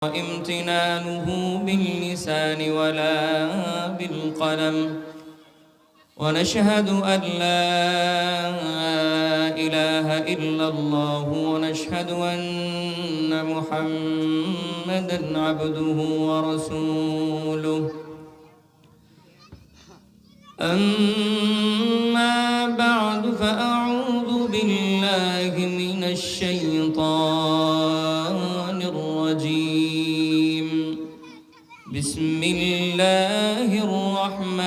امتنانه باللسان ولا بالقلم ونشهد أن لا إله إلا الله ونشهد أن محمدا عبده ورسوله أما بعد فأعوذ بالله من الشيطان الرجيم بسم الله الرحمن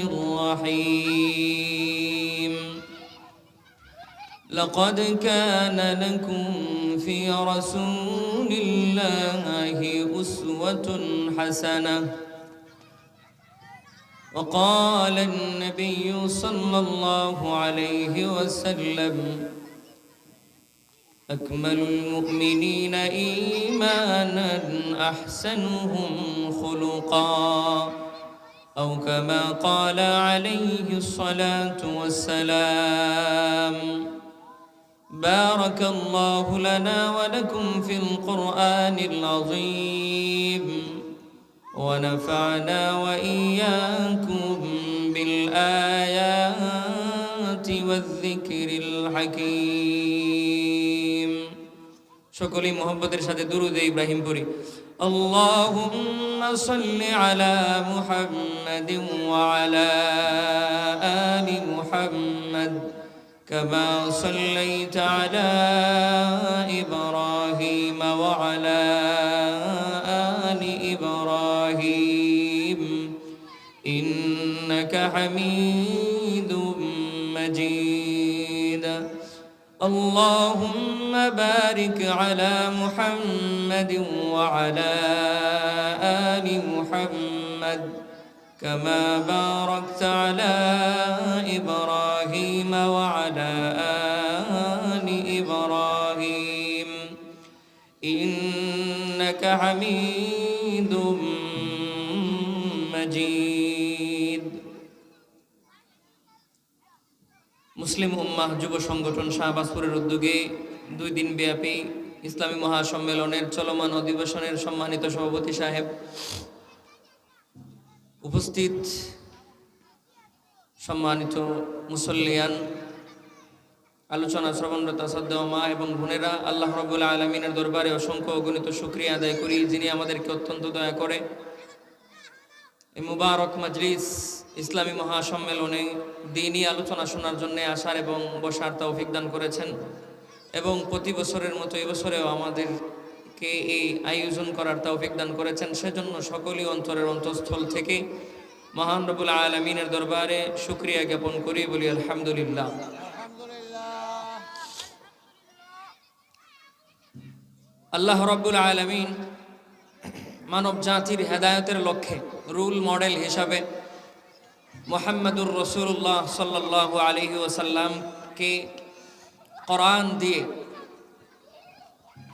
الرحيم لقد كان لكم في رسول الله أسوة حسنة وقال النبي صلى الله عليه وسلم أكمل المؤمنين إيمانا أحسنهم خلقا أو كما قال عليه الصلاة والسلام بارك الله لنا ولكم في القرآن العظيم ونفعنا وإياكم بالآيات والذكر الحكيم شكرا محبت رشاد درود إبراهيم بوري اللهم صل على محمد وعلى آل محمد كما صليت على إبراهيم وعلى آل إبراهيم إنك حميد مجيد اللهم بارك على محمد وعلى آل محمد كما باركت على إبراهيم وعلى آل إبراهيم إنك حميد مجيد মুসলিম উম্মাহ যুব সংগঠন শাহবাজপুরের উদ্যোগে 2 দিন ব্যাপী ইসলামী মহাসম্মেলনের চলমান অধিবেশনের সম্মানিত সভাপতি সাহেব, উপস্থিত সম্মানিত মুসল্লিয়ান, আলোচনা শ্রবণরত শ্রদ্ধেয় মা এবং বোনেরা, আল্লাহ রাব্বুল আলামিনের দরবারে অসংখ্য অগণিত শুকরিয়া আদায় করি যিনি আমাদেরকে অত্যন্ত দয়া করে এই মুবারক মজলিস ইসলামী মহাসম্মেলনে দ্বীনি আলোচনা শোনার জন্য আসার এবং বসার তৌফিক দান করেছেন এবং প্রতি বছরের মতো এবছরেও আমাদেরকে এই আয়োজন করার তৌফিক দান করেছেন। সেজন্য সকলেই অন্তরের অন্তঃস্থল থেকে মহান রব্বুল আলামিনের দরবারে শুকরিয়া জ্ঞাপন করি, বলি আলহামদুলিল্লাহ। আল্লাহ রাব্বুল আলামিন মানব জাতির হেদায়েতের লক্ষ্যে রোল মডেল হিসাবে মুহাম্মদুর রাসূলুল্লাহ সাল্লাল্লাহু আলাইহি ওয়াসাল্লামকে কোরআন দিয়ে,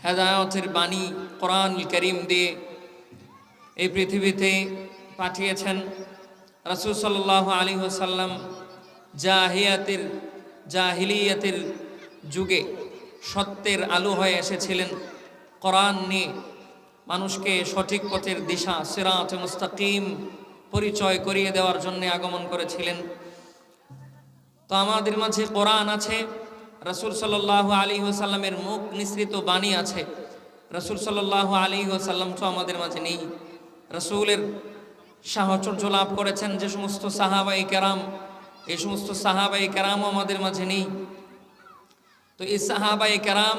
হেদায়েতের বাণী কোরআনুল কারীম দিয়ে এই পৃথিবীতে পাঠিয়েছেন। রাসূল সাল্লাল্লাহু আলাইহি ওয়াসাল্লাম জাহিলিয়াতের যুগে সত্যের আলো হয়ে এসেছিলেন। কোরআন নিয়ে মানুষকে সঠিক পথের দিশা সিরাত মুস্তাকিম পরিচয় করিয়ে দেওয়ার জন্য আগমন করেছিলেন। তো আমাদের মাঝে কোরআন আছে, রাসূল সাল্লাল্লাহু আলাইহি ওয়াসাল্লামের মুখ নিঃসৃত বাণী আছে। রাসূল সাল্লাল্লাহু আলাইহি ওয়াসাল্লাম তো আমাদের মাঝে নেই। রাসূলের সাহচর্য লাভ করেছেন যে সমস্ত সাহাবায়ে কেরাম, এই সমস্ত সাহাবায়ে কেরামও আমাদের মাঝে নেই। তো এই সাহাবায়ে কেরাম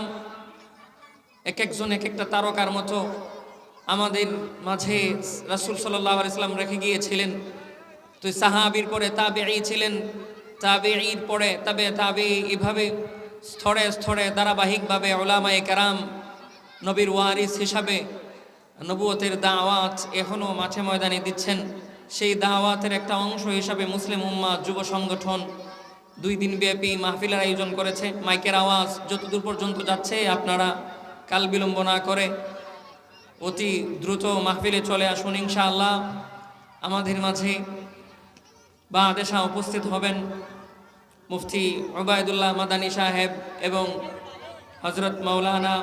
এক একজন এক একটা তারকার মতো আমাদের মাঝে রাসূল সাল্লাল্লাহু আলাইহি ওয়াসাল্লাম রেখে গিয়েছিলেন। তো সাহাবীর পরে তাবেঈ ছিলেন, তাবেঈর পরে তাবেঈ, এভাবে স্তরে স্তরে ধারাবাহিকভাবে উলামায়ে কেরাম নবীর ওয়ারিস হিসাবে নবুয়তের দাওয়াত এখনো মাঠে ময়দানে দিচ্ছেন। সেই দাওয়াতের একটা অংশ হিসাবে মুসলিম উম্মাহ যুব সংগঠন 2 দিন ব্যাপী মাহফিলের আয়োজন করেছে। মাইকের আওয়াজ যতদূর পর্যন্ত যাচ্ছে আপনারা কাল বিলম্ব না করে অতি দ্রুত মাহফিলে চলে আসুন ইনশাআল্লাহ। আমাদের মাঝে বাদেশা উপস্থিত হবেন মুফতি উবাইদুল্লাহ মাদানী সাহেব এবং হযরত মাওলানা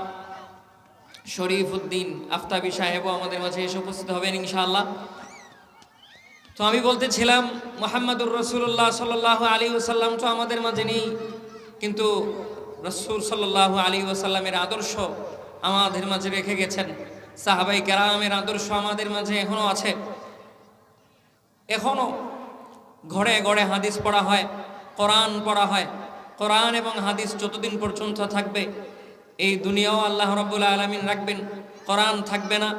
শরীফ উদ্দিন আফতাবি সাহেবও আমাদের মাঝে এসে উপস্থিত হবেন ইনশাআল্লাহ। তো আমি বলতেছিলাম মুহাম্মদুর রাসূলুল্লাহ সাল্লাল্লাহু আলাইহি ওয়াসাল্লাম তো আমাদের মাঝে নেই, কিন্তু রাসূল সাল্লাল্লাহু আলাইহি ওয়াসাল্লামের আদর্শ আমাদের মাঝে রেখে গেছেন। সাহাবায়ে কেরামের আদর্শ আমাদের মাঝে এখনো আছে। এখনো ঘরে ঘরে হাদিস পড়া হয়, কোরআন পড়া হয়। কোরআন এবং হাদিস যতদিন পর্যন্ত থাকবে, এই দুনিয়াও আল্লাহ রাব্বুল আলামিন রাখবেন। কোরআন থাকবে না,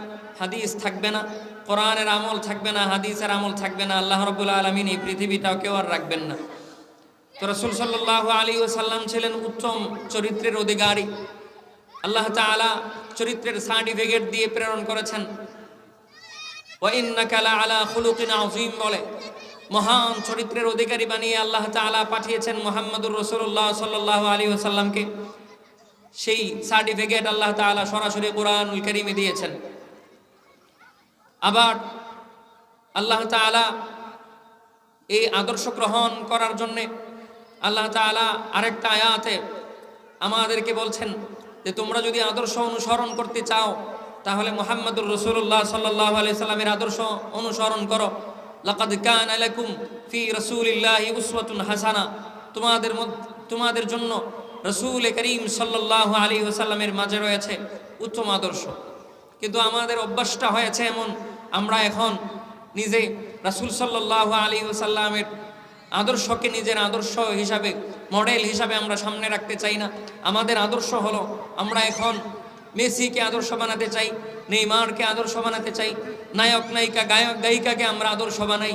হাদিস থাকবে না, কোরআনের আমল থাকবে না, হাদিসের আমল থাকবে না, আল্লাহ রাব্বুল আলামিন এই পৃথিবীটাও কেউ আর রাখবেন না। তো রাসূল সাল্লাল্লাহু আলাইহি ওয়াসাল্লাম ছিলেন উত্তম চরিত্রের অধিকারী। আল্লাহ তাআলা চরিত্রের সার্টিফিকেট দিয়ে প্রেরণ করেছেন। ওয়া ইন্নাকা লাআলা খুলুকিন আযীম বলে মহান চরিত্রের অধিকারী বানিয়ে আল্লাহ তাআলা পাঠিয়েছেন মুহাম্মদুর রাসূলুল্লাহ সাল্লাল্লাহু আলাইহি ওয়াসাল্লামকে। সেই সার্টিফিকেট আল্লাহ তাআলা সরাসরি কোরআনুল কারীমে দিয়েছেন। আবার আল্লাহ তাআলা এই আদর্শ গ্রহণ করার জন্যে আল্লাহ তাআলা আরেকটা আয়াতে আমাদেরকে বলছেন যে তোমরা যদি আদর্শ অনুসরণ করতে চাও তাহলে মুহাম্মদুর রাসূলুল্লাহ সাল্লাল্লাহু আলাইহি সাল্লামের আদর্শ অনুসরণ করো। লাকাদ কানা লাকুম ফি রাসূলিল্লাহি উসওয়াতুন হাসানা, তোমাদের জন্য রাসূল করিম সাল্লাল্লাহু আলাইহি ওয়াসাল্লামের মাঝে রয়েছে উত্তম আদর্শ। কিন্তু আমাদের অভ্যাসটা হয়েছে এমন, আমরা এখন নিজে রাসূল সাল্লাল্লাহু আলাইহি ওয়াসাল্লামের আদর্শকে নিজের আদর্শ হিসাবে, মডেল হিসাবে আমরা সামনে রাখতে চাই না। আমাদের আদর্শ হলো আমরা এখন মেসিকে আদর্শ বানাতে চাই, নেইমারকে আদর্শ বানাতে চাই, নায়ক নায়িকা গায়ক গায়িকাকে আমরা আদর্শ বানাই।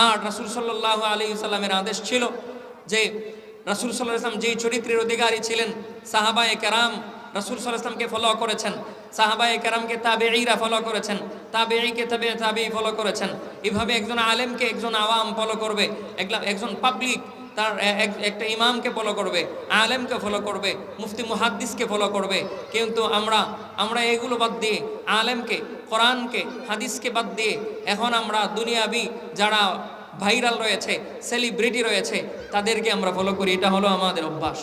আর রাসূল সাল্লাল্লাহু আলাইহি ওয়াসাল্লামের আদেশ ছিল যে রাসূল সাল্লাল্লাহু আলাইহি ওয়াসাল্লাম যেই চরিত্রের অধিকারী ছিলেন, সাহাবায়ে কেরাম রাসূল সাল্লাল্লাহু আলাইহি ওয়াসাল্লামকে ফলো করেছেন, সাহাবায়ে কেরামকে তাবেঈরা ফলো করেছেন, তাবেঈকে তাবেঈ ফলো করেছেন। এভাবে একজন আলেমকে একজন আওয়াম ফলো করবে, একজন পাবলিক তার একটা ইমামকে ফলো করবে, আলেমকে ফলো করবে, মুফতি মুহাদ্দিসকে ফলো করবে। কিন্তু আমরা এগুলো বাদ দিয়ে, আলেমকে, কোরআনকে, হাদিসকে বাদ দিয়ে এখন আমরা দুনিয়াবি যারা ভাইরাল রয়েছে, সেলিব্রিটি রয়েছে, তাদেরকে আমরা ফলো করি। এটা হলো আমাদের অভ্যাস।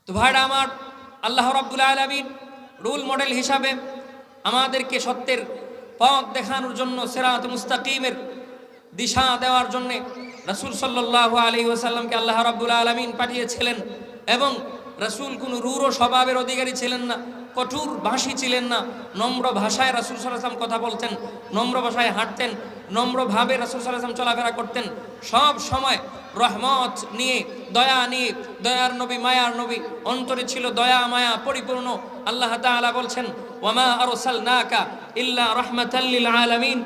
তো ভাইরা আমার, আল্লাহ রাব্বুল আলামিন রোল মডেল হিসাবে আমাদেরকে সত্যের পথ দেখানোর জন্য, সিরাত মুস্তাকিমের দিশা দেওয়ার জন্য রাসূল সাল্লাল্লাহু আলাইহি ওয়াসাল্লামকে আল্লাহ রাব্বুল আলামিন পাঠিয়েছিলেন। এবং রাসূল কোনো রূঢ় স্বভাবের অধিকারী ছিলেন না, কঠোর ভাষী ছিলেন না। নম্র ভাষায় রাসূল সাল্লাল্লাহু আলাইহি ওয়াসাল্লাম কথা বলতেন, নম্র ভাষায় হাঁটতেন, নম্রভাবে রাসূল সাল্লাল্লাহু আলাইহি ওয়াসাল্লাম চলাফেরা করতেন। সব সময় রহমত নিয়ে, দয়া নিয়ে, দয়ার নবী, মায়ার নবী, অন্তরে ছিল দয়া মায়া পরিপূর্ণ। আল্লাহ তাআলা বলছেন, ওয়ামা আরসালনাকা ইল্লা রাহমাতাল লিল আলামিন,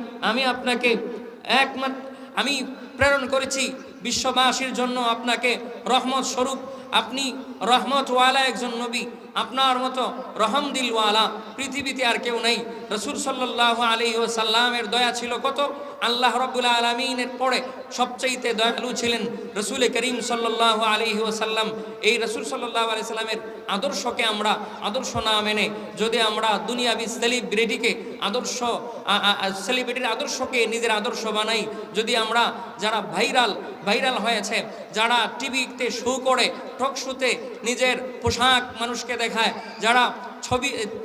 আমি প্রেরণ করেছি বিশ্ববাসীর জন্য আপনাকে রহমত স্বরূপ। আপনি রহমতওয়ালা একজন নবী, আপনার মতো রহমদিলওয়ালা পৃথিবীতে আর কেউ নেই। রাসূল সাল্লাল্লাহু আলাইহি ওয়াসাল্লামের দয়া ছিল কত! আল্লাহ রাব্বুল আলামিনের পরে সবচাইতে দয়ালু ছিলেন রাসূল করিম সাল্লাল্লাহু আলাইহি ওয়াসাল্লাম। এই রাসূল সাল্লাল্লাহু আলাইহি সাল্লামের আদর্শকে আমরা আদর্শ না মেনে যদি আমরা দুনিয়াবি সেলিব্রিটির আদর্শকে নিজের আদর্শ বানাই, যদি আমরা যারা ভাইরাল হয়েছে, যারা টিভিতে শো করে, টক শোতে নিজের পোশাক মানুষকে দেখায়, যারা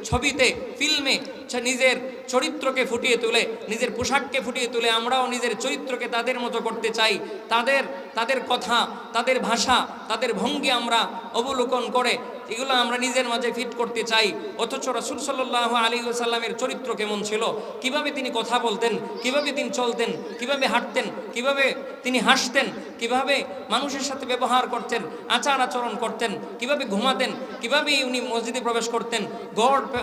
ছবিতে ফিল্মে নিজের চরিত্রকে ফুটিয়ে তুলে, নিজের পোশাককে ফুটিয়ে তুলে, আমরাও নিজের চরিত্রকে তাদের মতো করতে চাই। তাদের কথা, তাদের ভাষা, তাদের ভঙ্গি আমরা অবলোকন করে এগুলো আমরা নিজের মাঝে ফিট করতে চাই। অথচ রাসূল সাল্লাল্লাহু আলাইহি ওয়াসাল্লামের চরিত্র কেমন ছিল, কিভাবে তিনি কথা বলতেন, কিভাবে তিনি চলতেন, কিভাবে হাঁটতেন, কিভাবে তিনি হাসতেন, কিভাবে মানুষের সাথে ব্যবহার করতেন, আচার আচরণ করতেন, কিভাবে ঘুমাতেন, কিভাবে উনি মসজিদে প্রবেশ করতেন,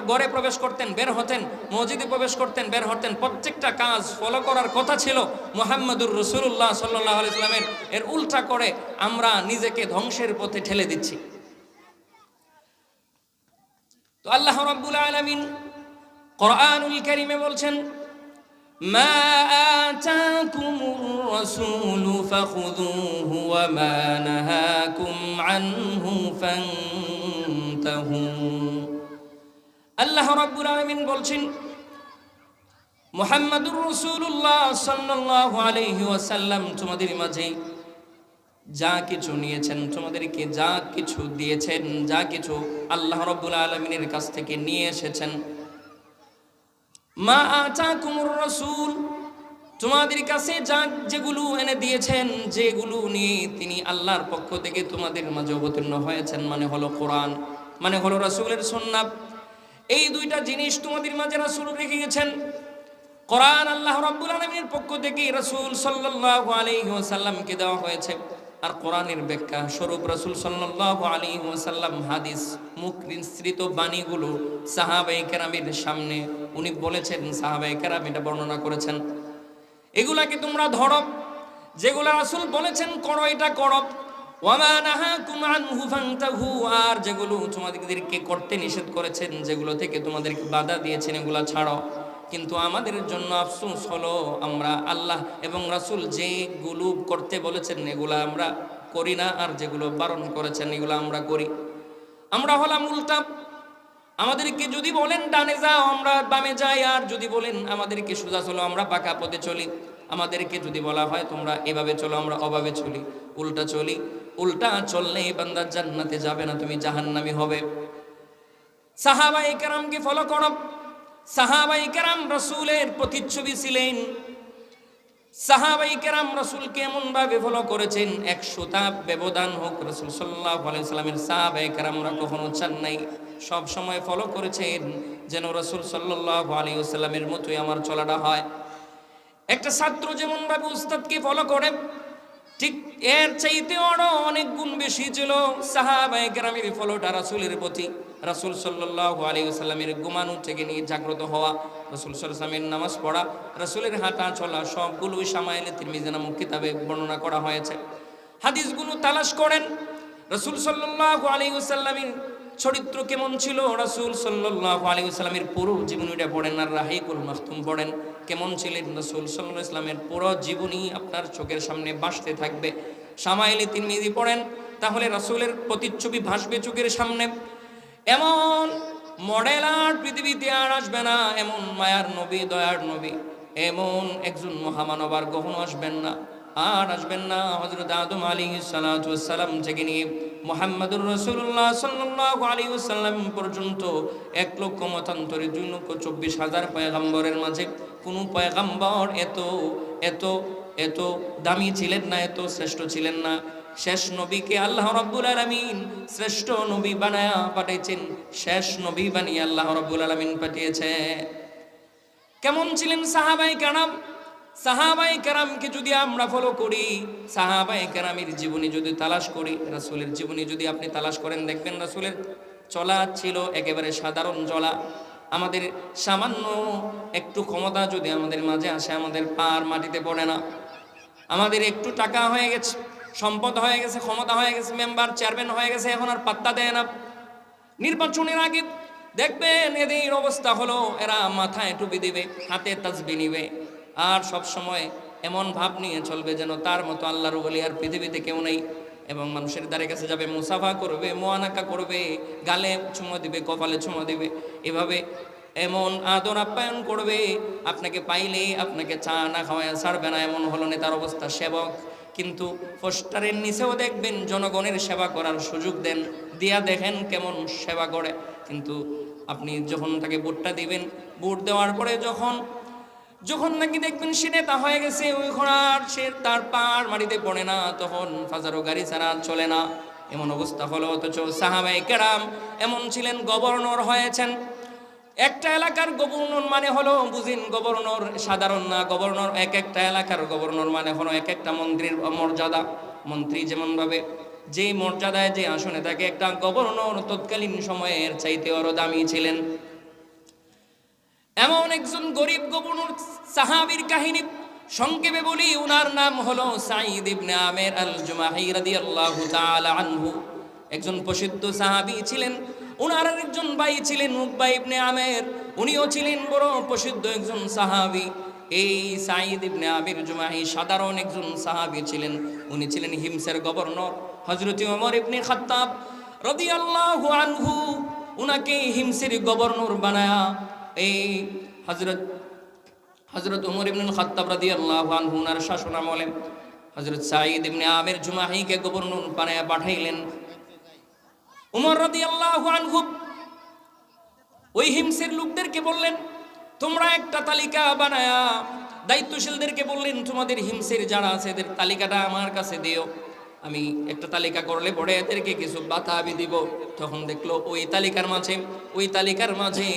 ঘরে প্রবেশ করতেন, বের হতেন, মসজিদে প্রবেশ করতেন, বের হতেন, প্রত্যেকটা কাজ ফলো করার কথা ছিল মুহাম্মদুর রাসূলুল্লাহ সাল্লাল্লাহু আলাইহি ওয়াসাল্লামের। এর উল্টা করে আমরা নিজেকে ধ্বংসের পথে ঠেলে দিচ্ছি। তো আল্লাহ রাব্বুল আলামিন কোরআনুল কারীমে বলছেন, মা আতাকুমুর রাসূলু ফাখুযুহু ওয়া মা নাহাকুম আনহু ফান্তাহু। আল্লাহ রাব্বুল আলামিন বলছেন, মুহাম্মদুর রাসূলুল্লাহ সাল্লাল্লাহু আলাইহি ওয়াসাল্লাম তোমাদের মাঝে যা কিছু নিয়েছেন, তোমাদেরকে যা কিছু দিয়েছেন, যা কিছু আল্লাহ রাব্বুল আলামিনের কাছ থেকে নিয়ে এসেছেন, মা আতাকুমুর রাসূল, তোমাদের কাছে যা যেগুলো এনে দিয়েছেন, যেগুলো নিয়ে তিনি আল্লাহর পক্ষ থেকে তোমাদের মাঝে অবতীর্ণ হয়েছেন, মানে হলো কোরআন, মানে হলো রাসূলের সুন্নাহ। এই দুইটা জিনিস তোমাদের মাঝে রাসূল রেখে গেছেন। কোরআন আল্লাহ রাব্বুল আলামিনের পক্ষ থেকে রাসূল সাল্লাল্লাহু আলাইহি ওয়াসাল্লামকে দেওয়া হয়েছে, আর কোরআনের ব্যাখ্যা স্বরূপ রাসূল সাল্লাল্লাহু আলাইহি ওয়াসাল্লাম হাদিস মুখ নিঃসৃত বাণীগুলো সাহাবায়ে কেরামের সামনে উনি বলেছেন, সাহাবায়ে কেরাম এটা বর্ণনা করেছেন। এগুলাকে তোমরা ধরো, যেগুলা রাসূল বলেছেন করো এটা করো, ওয়ামা নাহাকুম আনহু ফান্তাহু, আর যেগুলো তোমাদেরকে করতে নিষেধ করেছেন, যেগুলো থেকে তোমাদেরকে বাধা দিয়েছেন, এগুলা ছাড়ো। কিন্তু আমাদের জন্য আফসোস হলো আমরা আল্লাহ এবং রাসূল যেগুলো করতে বলেছেন এগুলা আমরা করি না, আর যেগুলো বারণ করেছেন এগুলো আমরা করি। আমরা হলাম উল্টা। আমাদেরকে যদি বলেন ডানে যাও আমরা বামে যাই, আর যদি বলেন আমাদেরকে সোজা চলো আমরা পাকা পথে চলি। আমাদেরকে যদি বলা হয় তোমরা এভাবে চলো আমরা ওভাবে চলি, উল্টা চলি। উল্টা চললে বান্দা জান্নাতে যাবে না, তুমি জাহান্নামী হবে। সাহাবায়ে কেরামকে ফলো করো। সাহাবায়ে কেরাম রাসূলের প্রতিচ্ছবি ছিলেন। সাহাবায়ে কেরাম রাসূলকে এমন ভাবে ফলো করেছেন, 100টা ব্যবধান হোক রাসূল সাল্লাল্লাহু আলাইহি সাল্লামের সাহাবায়ে কেরামরা কখনো চান নাই, সব সময় ফলো করেছেন যেন রাসূল সাল্লাল্লাহু আলাইহি ওয়াসাল্লামের মতোই আমার চলাটা হয়। একটা ছাত্র যেমন ভাবে উস্তাদকে ফলো করে, ঠিক এর চাইতে আরো অনেক গুণ বেশি ছিল সাহাবায়ে কেরামের ফলোটা রাসূলের প্রতি। রাসূল সাল্লাল্লাহু আলাইহি ওয়াসাল্লামের ঘুমানো থেকে নিয়ে জাগ্রত হওয়া, রাসূল সাল্লাল্লাহু আলাইহি ওয়াসাল্লামের নামাজ পড়া, রাসূলের হাঁটা চলা সবগুলো শামাইলে তিরমিজি নামক কিতাবে বর্ণনা করা হয়েছে। হাদিসগুলো তালাশ করেন রাসূল সাল্লাল্লাহু আলাইহি ওয়াসাল্লামের চরিত্র কেমন ছিল, রাসূল সাল্লাল্লাহু আলাইহি ওয়াসাল্লামের পুরো জীবনীটা পড়েন, আর রাহিকুল মাখতুম পড়েন। কেমন ছিলেন রাসূল সাল্লাল্লাহু আলাইহি ওয়াসাল্লামের পুরো জীবনী আপনার চোখের সামনে ভাসতে থাকবে। শামাইলে তিরমিজি পড়েন, তাহলে রাসূলের প্রতিচ্ছবি ভাসবে চোখের সামনে। এমন মডেল আর পৃথিবীতে আর আসবে না, এমন মায়ার নবী, দয়ার নবী, এমন একজন মহামানব আর কখনো আসবেন না, আর আসবেন না। হযরত আদম আলাইহিস সালাতু ওয়াস সালাম থেকে নিয়ে মুহাম্মদুর রাসূলুল্লাহ সাল্লাল্লাহু আলাইহি ওয়াসাল্লাম পর্যন্ত 1,00,000 মতান্তরে 2,24,000 পয়গম্বরের মাঝে কোন পয়গম্বর এত এত এত দামি ছিলেন না, এত শ্রেষ্ঠ ছিলেন না। শেষ নবীকে আল্লাহ রাব্বুল আলামিন শ্রেষ্ঠ নবী বানায়া পাঠিয়েছেন, শেষ নবী বানিয়ে আল্লাহ রাব্বুল আলামিন পাঠিয়েছে। কেমন ছিলেন সাহাবায়ে কেরাম? সাহাবায়ে কেরামকে যদি আমরা ফলো করি, সাহাবায়ে কেরামের জীবনী যদি তালাশ করি, রাসূলের জীবনী যদি আপনি তালাশ করেন, দেখবেন রাসূলের চলা ছিল একেবারে সাধারণ চলা। আমাদের সামান্য একটু ক্ষমতা যদি আমাদের মাঝে আসে, আমাদের পার মাটিতে পড়ে না। আমাদের একটু টাকা হয়ে গেছে, সম্পদ হয়ে গেছে, ক্ষমতা হয়ে গেছে, মেম্বার চেয়ারম্যান হয়ে গেছে, এখন আর পাত্তা দেয় না। নির্বাচনের আগে দেখবেন এদের অবস্থা হলো, এরা মাথায় টুপি দিবে, হাতে তাসবিহ নিবে, আর সব সময় এমন ভাব নিয়ে চলবে যেন তার মতো আল্লাহর ওলি আর পৃথিবীতে কেউ নেই। এবং মানুষের দ্বারে কাছে যাবে, মুসাফা করবে, মুআনাকা করবে, গালে চুমা দিবে, কপালে চুমা দিবে, এভাবে এমন আদর আপ্যায়ন করবে, আপনাকে পাইলে আপনাকে চা না খাওয়ায় ছাড়বে না, এমন হলো নেতার অবস্থা। সেবক কিন্তু পোস্টারের নিচেও দেখবেন জনগণের সেবা করার সুযোগ দেন, দিয়া দেখেন কেমন সেবা করে। কিন্তু আপনি যখন তাকে ভোটটা দিবেন, ভোট দেওয়ার পরে যখন নাকি দেখবেন সে নেতা হয়ে গেছে, ওই ঘোড়ার সে তার পার মাটিতে পড়ে না, তখন ফাজারো গাড়ি ছাড়া চলে না, এমন অবস্থা হলো। অথচ সাহাবায়ে কেরাম এমন ছিলেন, গভর্নর হয়েছেন। একটা এলাকার গভর্নর মানে হলো, বুঝিন, গভর্নর সাধারণ না, গভর্নর এক একটা এলাকার গভর্নর মানে হলো এক একটা মন্ত্রীর মর্যাদা। মন্ত্রী যেমন ভাবে যে মর্যাদায় যে আসনে থাকে, একটা গভর্নর তৎকালীন সময়ের চাইতে আরো দামি ছিলেন। এমন একজন গরিব গভর্নর সাহাবীর কাহিনী সংক্ষেপে বলি, উনার নাম হলো সাঈদ ইবনে আমের আল জুমাহি রাদিয়াল্লাহু তাআলা আনহু। একজন প্রসিদ্ধ সাহাবী ছিলেন। উনার একজন ভাই ছিলেন উকবা ইবনে আমের, উনিও ছিলেন বড় প্রসিদ্ধ একজন সাহাবী। এই সাঈদ ইবনে আমির জুমাহি সাধারণ একজন সাহাবী ছিলেন, উনি ছিলেন হিমসের গভর্নর। হযরত ওমর ইবনে খাত্তাব রাদিয়াল্লাহু আনহু উনাকে হিমসের গভর্নর বানায়া, এই হযরত ওমর ইবনে খাত্তাব রাদিয়াল্লাহু আনহু উনার শাসনামলে হযরত সাঈদ ইবনে আমির জুমাহিকে গভর্নর বানায়া পাঠাইলেন। উমর রাদিয়াল্লাহু আনহু ওই হিমসের লোকদেরকে বললেন, তোমরা একটা তালিকা বানায়া, দায়িত্বশীলদেরকে বললেন তোমাদের হিমসের যারা আছে এদের তালিকাটা আমার কাছে দিও। আমি একটা তালিকা করলে পরে এদেরকে কিছু বাতা আমি দিব। তখন দেখলো ওই তালিকার মাঝে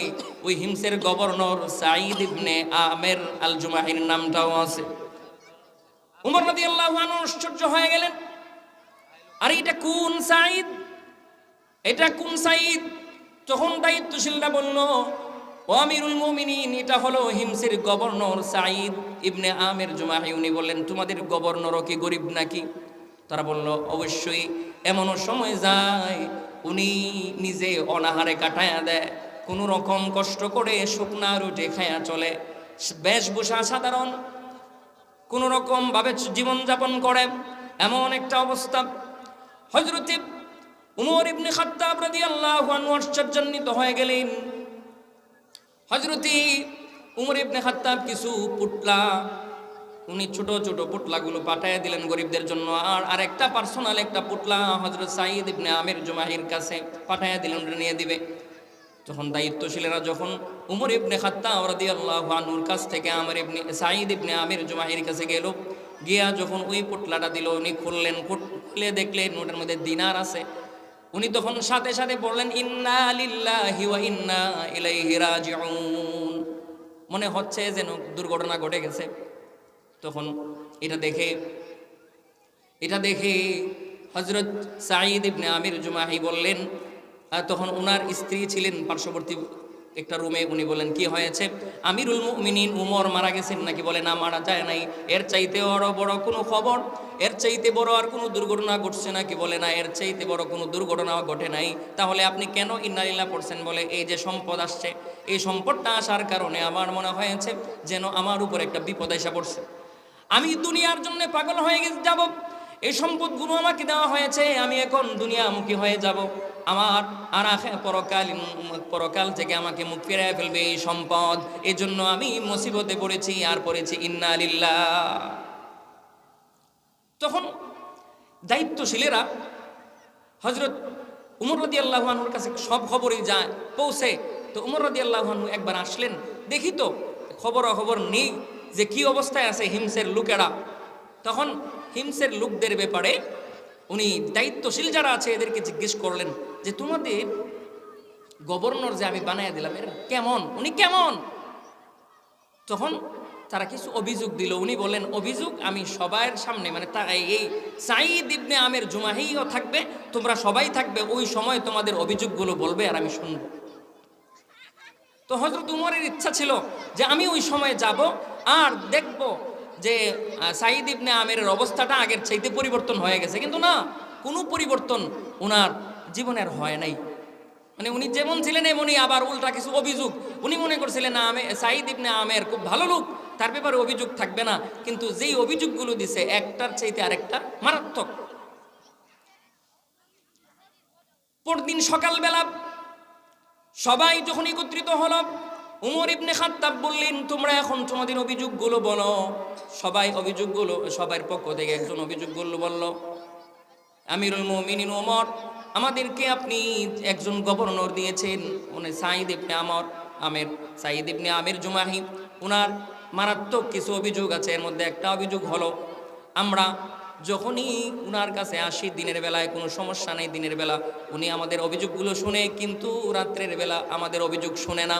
ওই হিমসের গভর্নর সাঈদ ইবনে আমির আল জুমাহির নামটাও আছে। উমর রাদিয়াল্লাহু আনহু আশ্চর্য হয়ে গেলেন, আরে এটা কোন সাঈদ, এটা কোন সাঈদ? তখন দায়িত্বশীলরা বলল, ও আমিরুল মুমিনিন, এটা হলো হিমসের গভর্নর সাঈদ ইবনে আমির জুমাহি। উনি বললেন, তোমাদের গভর্নরও কি গরিব নাকি? তারা বলল, অবশ্যই, এমনও সময় যায় উনি নিজে অনাহারে কাটায়া দেয়, কোনো রকম কষ্ট করে শুকনা রুটি খায়া চলে, বেশভূষা সাধারণ, কোনো রকম ভাবে জীবনযাপন করে, এমন একটা অবস্থা। হযরত উমর ইবনে খাত্তাব রাদিয়াল্লাহু আনহু আশ্চর্যান্বিত হয়ে গেলেন। হযরত উমর ইবনে খাত্তাব কিছু পুটলা, উনি ছোট ছোট পুটলাগুলো পাঠাইয়া দিলেন গরিবদের জন্য, আর আরেকটা পার্সোনাল একটা পুটলা হযরত সাঈদ ইবনে আমির জুমাহির কাছে পাঠাইয়া দিলেন, নিয়ে দিবে। যখন দায়িত্বশীলেরা যখন উমর ইবনে খাত্তাব রাদিয়াল্লাহু আনহুর কাছ থেকে সাঈদ ইবনে আমির জুমাহির কাছে গেল, গিয়া যখন ওই পুটলাটা দিল, উনি খুললেন, খুলে দেখলেন ওটার মধ্যে দিনার আছে। উনি তখন সাথে সাথে বললেন, ইন্না লিল্লাহি ওয়া ইন্না ইলাইহি রাজিউন। মনে হচ্ছে যেন দুর্ঘটনা ঘটে গেছে। তখন এটা দেখে হযরত সাঈদ ইবনে আমির জুমাহি বললেন, তখন ওনার স্ত্রী ছিলেন পার্শ্ববর্তী একটা রুমে, উনি বলেন, কি হয়েছে? আমিরুল মুমিনিন উমর মারা গেছেন নাকি? বলে, না, মারা যায় নাই। এর চাইতে আরো বড় কোনো খবর, এর চাইতে বড় আর কোনো দুর্ঘটনা ঘটছে নাকি? বলে, না, এর চাইতে বড় কোনো দুর্ঘটনা ঘটে নাই। তাহলে আপনি কেন ইন্না লিল্লাহ পড়ছেন? বলে, এই যে সম্পদ আসছে, এই সম্পদটা আসার কারণে আমার মনে হয়েছে যেন আমার উপর একটা বিপদ এসে পড়ছে। আমি দুনিয়ার জন্য পাগল হয়ে যাব। এই সম্পদগুলো আমাকে দেওয়া হয়েছে, আমি এখন দুনিয়ামুখী হয়ে যাব। আমার আর পরকাল থেকে আমাকে মুখ ফিরিয়ে ফেলবে এই সম্পদ। এই জন্য আমি মুসিবতে পড়েছি, আর পড়েছি ইন্না লিল্লাহ। তখন দায়িত্বশীলেরা হযরত উমর রাদিয়াল্লাহু আনহুর কাছে সব খবরই যায়, পৌঁছে। তো উমর রাদিয়াল্লাহু আনহু একবার আসলেন, দেখি তো খবর নেই যে কি অবস্থায় আছে হিমসের লোকেরা। তখন হিমসের লোকদের ব্যাপারে উনি দায়িত্বশীল যারা আছে এদেরকে জিজ্ঞেস করলেন যে, তোমাদের গভর্নর যে আমি বানাইয়া দিলাম এর কেমন, উনি কেমন? তখন তারা কিছু অভিযোগ দিল। উনি বলেন, অভিযোগ আমি সবার সামনে, মানে এই সাঈদ ইবনে আমির জুমাহিও থাকবে, তোমরা সবাই থাকবে, ওই সময় তোমাদের অভিযোগগুলো বলবে আর আমি শুনবো। তো হযরত উমরের ইচ্ছা ছিল যে আমি ওই সময় যাব আর দেখব যে সাঈদ ইবনে আমিরের অবস্থাটা আগের চাইতে পরিবর্তন হয়ে গেছে। কিন্তু না, কোনো পরিবর্তন ওনার জীবনের হয় নাই। মানে উনি যেমন ছিলেন এমনই, আবার উল্টা কিছু অভিযোগ। উনি মনে করছিলেন না, সাঈদ ইবনে আমির খুব ভালো লোক, তার ব্যাপারে অভিযোগ থাকবে না। কিন্তু যেই অভিযোগগুলো দিছে একটার চাইতে আরেকটা মারাত্মক। পরদিন সকালবেলা সবাই যখন একত্রিত হলো, উমর ইবনে খাত্তাব বললেন, তোমরা এখন তোমাদের অভিযোগগুলো বলো। সবার পক্ষ থেকে একজন অভিযোগগুলো বলল, আমিরুল মুমিনিন ওমর, আমাদেরকে আপনি একজন গভর্নর দিয়েছেন, উনি সাঈদ ইবনে আমির জুমাহি। উনার মারাত্মক কিছু অভিযোগ আছে। এর মধ্যে একটা অভিযোগ হলো, আমরা যখনই উনার কাছে আসি দিনের বেলায় কোনো সমস্যা নেই, দিনের বেলা উনি আমাদের অভিযোগগুলো শুনে, কিন্তু রাত্রের বেলা আমাদের অভিযোগ শুনে না।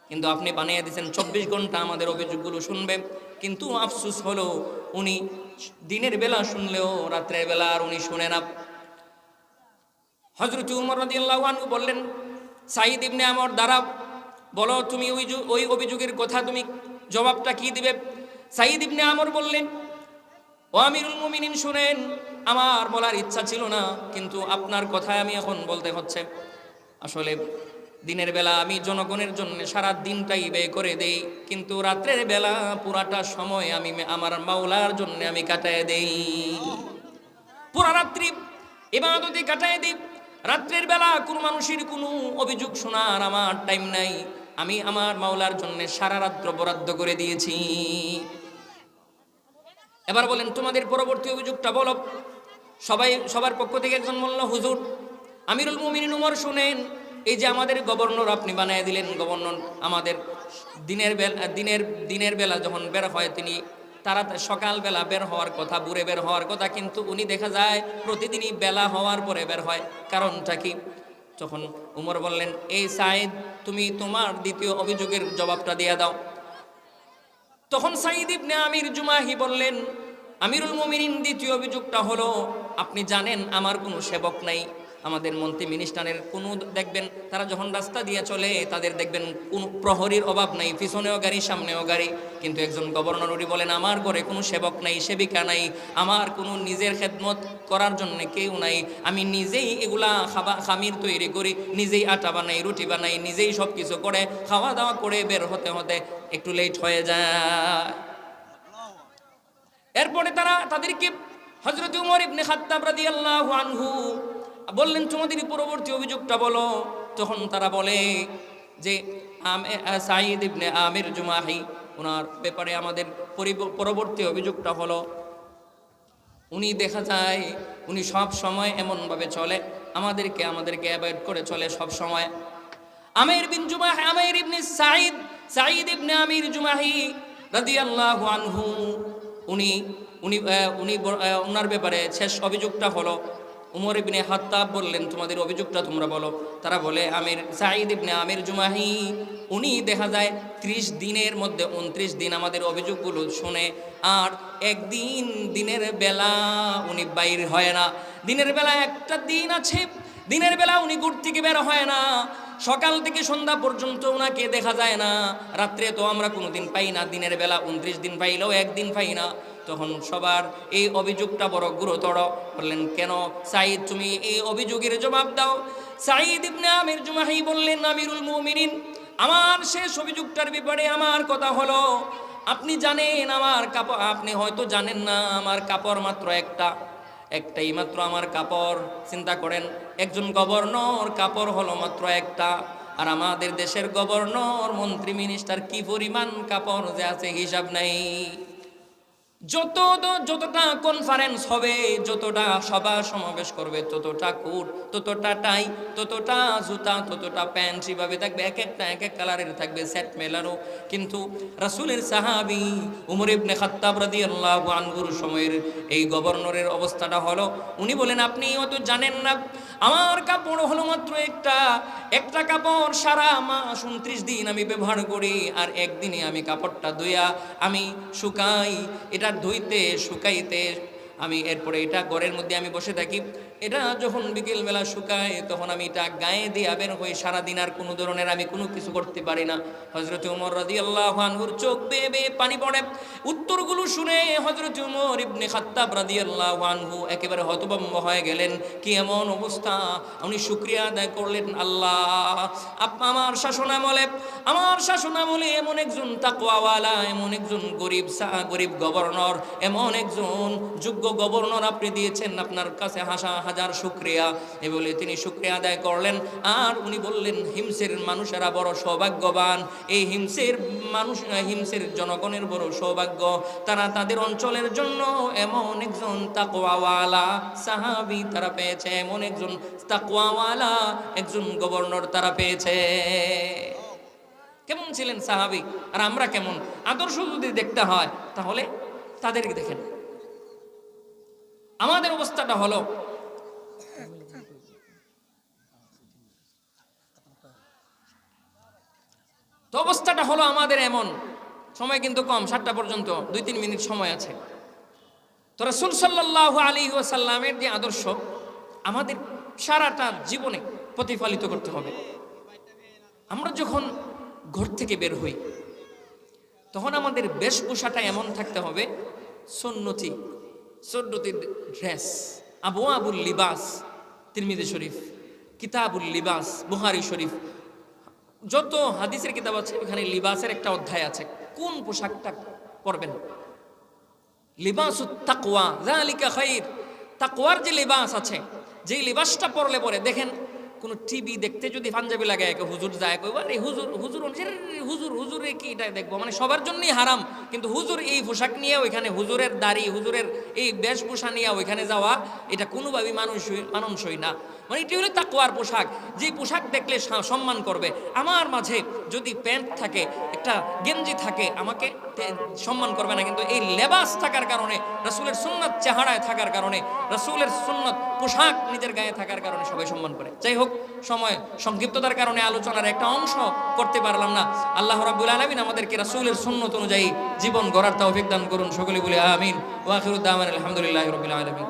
কিন্তু আপনি বানিয়ে দিয়েছেন 24 ঘন্টা আমাদের অভিযোগগুলো শুনবে। কিন্তু আফসোস হলো, উনি দিনের বেলা শুনলেও রাত্রের বেলা আর উনি শুনে না। হযরত উমর রাদিয়াল্লাহু আনহু বললেন, সাঈদ ইবনে আমর, দাঁড়াও, বলো তুমি ওই অভিযোগের কথা, তুমি জবাবটা কি দিবে? সাঈদ ইবনে আমর বললেন, ও আমিরুল মুমিনিন, শুনেন, আমার বলার ইচ্ছা ছিল না, কিন্তু আপনার কথায় আমি এখন বলতে হচ্ছে। আসলে দিনের বেলা আমি জনগণের জন্য সারা দিনটাই ব্যয় করে দেই, কিন্তু রাত্রের বেলা পুরাটা সময় আমি আমার মাওলার জন্য আমি কাটায় দেই। পুরা রাত্রি ইবাদতে কাটায় দিই। রাত্রের বেলা কোনো মানুষের কোনো অভিযোগ শোনার আমার টাইম নাই। আমি আমার মাওলার জন্য সারা রাত্র বরাদ্দ করে দিয়েছি। এবার বলেন তোমাদের পরবর্তী অভিযোগটা বলো। সবার পক্ষ থেকে একজন বলল, হুজুর আমিরুল মুমিনিন উমর শুনেন, এই যে আমাদের গভর্নর আপনি বানিয়ে দিলেন, গভর্নর আমাদের দিনের বেলা যখন বের হয় তিনি তারা সকালবেলা বের হওয়ার কথা, ভোরে বের হওয়ার কথা, কিন্তু উনি দেখা যায় প্রতিদিনই বেলা হওয়ার পরে বের হয়, কারণটা কি? তখন উমর বললেন, এই সাইদ তুমি তোমার দ্বিতীয় অভিযোগের জবাবটা দিয়ে দাও। তখন সাইদ ইবনে আমির জুমাহি বললেন, আমিরুল মুমিনিন দ্বিতীয় অভিযোগটা হলো, আপনি জানেন আমার কোনো সেবক নাই, আমাদের মন্ত্রী মিনিস্টারের কোনো দেখবেন তারা যখন রাস্তা দিয়ে চলে তাদের দেখবেন কোনো প্রহরীর অভাব নাই, পিছনেও গাড়ি সামনেও গাড়ি, কিন্তু একজন গভর্নর উনি বলেন আমার ঘরে কোনো সেবক নাই, সেবিকা নাই, আমার কোনো নিজের খেদমত করার জন্য কেউ নাই, আমি নিজেই এগুলা খামির তৈরি করি, নিজেই আটা বানাই, রুটি বানাই, নিজেই সব কিছু করে খাওয়া দাওয়া করে বের হতে হতে একটু লেট হয়ে যায়। এরপরে তাদেরকে হযরত উমর ইবনে খাত্তাব রাদিয়াল্লাহু আনহু বললেন, তোমাদের পরবর্তী অভিযোগটা বলো। তখন তারা বলে যে সাঈদ ইবনে আমির জুমাহি, ওনার ব্যাপারে আমাদের পরবর্তী অভিযোগটা হলো, উনি দেখা যায় উনি সব সময় এমনভাবে চলে, আমাদেরকে অ্যাভয়েড করে চলে সব সময়। আমির ইবনে সাঈদ ইবনে আমির জুমাহি রাদিয়াল্লাহু আনহু উনি ওনার ব্যাপারে শেষ অভিযোগটা হলো, উমর ইবনে খাত্তাব বললেন তোমাদের অভিযোগটা তোমরা বলো। তারা বলে সাঈদ ইবনে আমির জুমাহি উনি দেখা যায় 30 দিনের মধ্যে 29 দিন আমাদের অভিযোগগুলো শুনে, আর একদিন দিনের বেলা উনি বাইর হয় না। দিনের বেলা একটা দিন আছে, দিনের বেলা উনি ঘর থেকে বের হয় না, সকাল থেকে সন্ধ্যা পর্যন্ত ওনাকে দেখা যায় না। রাত্রে তো আমরা কোনোদিন পাই না, দিনের বেলা 29 দিন পাইলেও একদিন পাই না। তখন সবার এই অভিযোগটা বড় গুরুতর। বললেন, কেন সাঈদ তুমি এই অভিযোগের জবাব দাও। সাঈদ ইবনে আমির জুমাহি বললেন, আমিরুল মুমিনিন আমার শেষ অভিযোগটার ব্যাপারে আমার কথা হলো, আপনি জানেন আমার কাপড়, আপনি হয়তো জানেন না আমার কাপড় মাত্র একটাই মাত্র আমার কাপড়। চিন্তা করেন, একজন গভর্নর কাপড় হলো মাত্র একটা, আর আমাদের দেশের গভর্নর মন্ত্রী মিনিস্টার কি পরিমাণ কাপড় যে আছে হিসাব নাই। যতটা কনফারেন্স হবে, যতটা সভা সমাবেশ করবে, ততটা কোট, ততটা টাই, ততটা জুতা, ততটা প্যান্ট, এভাবে থাকবে, এক এক কালারের থাকবে, সেট মেলানো। কিন্তু রাসূলের সাহাবী উমর ইবনে খাত্তাব রাদিয়াল্লাহু আনহুর সময়ের এই গভর্নরের অবস্থাটা হলো, উনি বলেন আপনি হয়তো জানেন না আমার কাপড় হলো মাত্র একটা কাপড় সারা মাস 29 দিন আমি ব্যবহার করি, আর একদিনে আমি কাপড়টা ধুইয়া আমি শুকাই, এটা ধুইতে শুকাইতে আমি এরপরে এটা ঘরের মধ্যে আমি বসে থাকি, এটা যখন বিকেলবেলা শুকায় তখন আমি এটা গায়ে দিয়ে বের হই, সারাদিন আর কোনো ধরনের আমি কোনো কিছু করতে পারি না। হযরত উমর রাদিয়াল্লাহু আনহুর চোখ বেয়ে বেয়ে পানি পড়ে। উত্তরগুলো শুনে হযরত উমর ইবনে খাত্তাব রাদিয়াল্লাহু আনহু একেবারে হতভম্ব হয়ে গেলেন। কি এমন অবস্থা! উনি শুকরিয়া আদায় করলেন, আল্লাহ আমার শাসনামলে এমন একজন তাকওয়াওয়ালা, এমন একজন গরিব গভর্নর, এমন একজন যোগ্য গভর্নর আপনি দিয়েছেন, আপনার কাছে হাজার শুকরিয়া। এ বলে তিনি শুকরিয়া আদায় করলেন। আর উনি বললেন, হিমসের মানুষেরা বড় সৌভাগ্যবান, এই হিমসের জনগণের বড় সৌভাগ্য, তারা তাদের অঞ্চলের জন্য এমন একজন তাকওয়াওয়ালা সাহাবী তারা পেয়েছে, এমন একজন তাকওয়াওয়ালা একজন গভর্নর তারা পেয়েছে। কেমন ছিলেন সাহাবী, আর আমরা কেমন? আদর্শ যদি দেখতে হয় তাহলে তাদেরকে দেখেন। আমাদের অবস্থাটা হলো, আমাদের এমন, সময় কিন্তু কম, 7টা পর্যন্ত 2-3 মিনিট সময় আছে। তো রাসূল সাল্লাল্লাহু আলাইহি ওয়াসাল্লামের যে আদর্শ আমাদের সারাটা জীবনে প্রতিফলিত করতে হবে। আমরা যখন ঘর থেকে বের হই তখন আমাদের বেশভূষাটা এমন থাকতে হবে, সুন্নতি ড্রেস। আবওয়াবুল লিবাস, তিরমিজি শরীফ, কিতাবুল লিবাস, বুখারী শরীফ, যত হাদিসের কিতাব আছে ওখানে লিবাসের একটা অধ্যায় আছে, কোন পোশাকটা পরবেন। লিবাসুত তাকওয়া যালিকা খায়র, তাকওয়ার যে লিবাস আছে, যেই লিবাসটা পরলে পরে দেখেন কোনো টিভি দেখতে যদি পাঞ্জাবি লাগায় হুজুর যায় কইবা আরে হুজুর হুজুর হুজুর হুজুরে কি এটা দেখবো, মানে সবার জন্যই হারাম। কিন্তু হুজুর এই পোশাক নিয়ে ওইখানে, হুজুরের দাড়ি হুজুরের এই বেশভূষা নিয়ে ওইখানে যাওয়া, এটা কোনোভাবেই মানানসই না। মানে এটি হলো তাকওয়ার পোশাক, যে পোশাক দেখলে সম্মান করবে। আমার মাঝে যদি প্যান্ট থাকে, একটা গেঞ্জি থাকে, আমাকে সম্মান করবে না, কিন্তু এই লেবাস থাকার কারণে, রাসূলের সুন্নাত চেহারায় থাকার কারণে, রাসূলের সুন্নাত পোশাক নিজের গায়ে থাকার কারণে সবাই সম্মান করে। যাই হোক, সময় সংক্ষিপ্ততার কারণে আলোচনার একটা অংশ করতে পারলাম না। আল্লাহ রাব্বুল আলামিন আমাদেরকে রাসূলের সুন্নাত অনুযায়ী জীবন গড়ার তৌফিক দান করুন। সকলে বলে আমিন। ওয়া আখিরু দাওয়ানা আলহামদুলিল্লাহি রাব্বিল আলামিন।